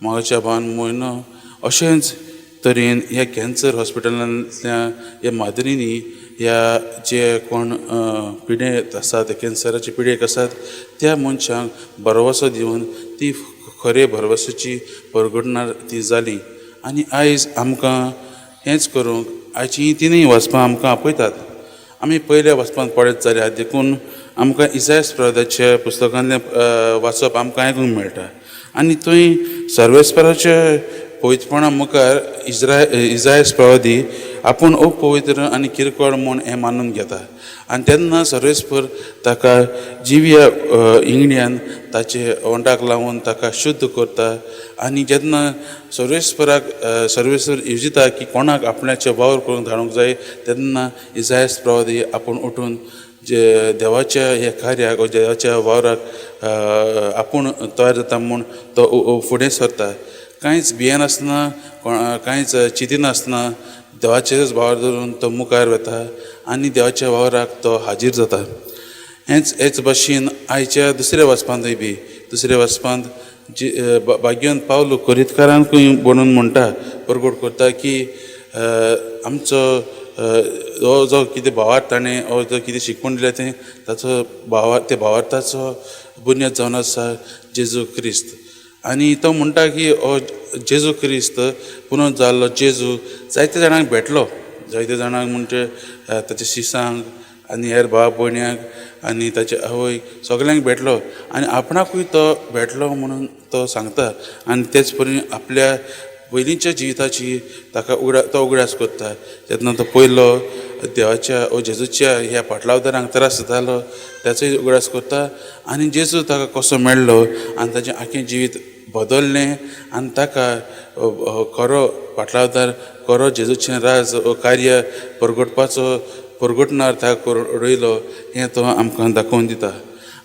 मोगाच्या भावान मोयनो अशेंच तरेन ह्या कॅन्सर हॉस्पिटलांतल्या ह्या मादरींनी ह्या जे कोण पिडेत आसात कॅन्सराचे पिडेक आसात त्या मनशांक भरवसो दिवन ती खरे भरवसेची परगटणार ती जाली. आनी आयज आमकां हेंच करूंक आयची तिनूय वचपां आमकां आपयतात. आमी पयल्या वचपांत पडत जाल्यार देखून आमकां इसायास प्रवादाच्या पुस्तकांतलें वाचप आमकां आयकूंक मेळटा. आनी थंय सर्वेस्पराच्या पवित्रपणा मुखार इसायास प्रवादी आपूण अपवित्र आनी किरकोळ म्हूण हें मानून घेता. आनी तेन्ना सर्वेस्पर ताका जिव्या इंगड्यान ताचे ओंटाक लावन ताका शुद्ध करता. आनी जेन्ना सर्वेस्पर येवजिता की कोणाक आपणाचे वावर करूंक धाडूंक जाय तेन्ना इसायास प्रवादी आपूण उठून जे देवाच्या ह्या कार्याक वा देवाच्या वावराक आपूण तयार जाता म्हूण तो फुडें सरता. कांयच भियेनासतना कांयच चिंतिनासतना देवाचेच वावर धरून तो मुखार वता आनी देवाच्या वावराक तो हाजीर जाता. हेच भाशेन आयच्या दुसऱ्या वचपांतूय बी दुसऱ्या वचपांत भाग्यवंत पावलो कोरीतकारांकूय म्हणून म्हणटा परगट करता की आमचो हो जो कितें भावार्थ ताणें हो जो कितें शिकवण दिल्या तें ताचो त्या भावार्थाचो बुन्याद जावन आसा जेजू क्रिस्त. आनी तो म्हणटा की हो जेजू क्रिस्त पुनून जाल्लो जेजू जायत्या जाणांक भेटलो. जायत्या जाणांक म्हणजे ताच्या शिसांक आनी हेर भाव भयण्यांक आनी ताच्या आवयक सगल्यांक भेटलो आनी आपणाकूय तो भेटलो म्हणून तो सांगता. आनी तेच परीन आपल्या पयलींच्या जिविताची ताका तो उगडास करता. जेन्ना तो पयलो देवाच्या जेजूच्या ह्या पाटलावदारांक त्रास जातालो ताचोय उगडास करता. आनी जेजू ताका कसो मेळ्ळो आनी ताचें आख्खें जिवीत बदल्लें आनी ताका खरो पाटलावदार खरो जेजूचें राज कार्य परगटणार ताका उडयलो हें तो आमकां दाखोवन दिता.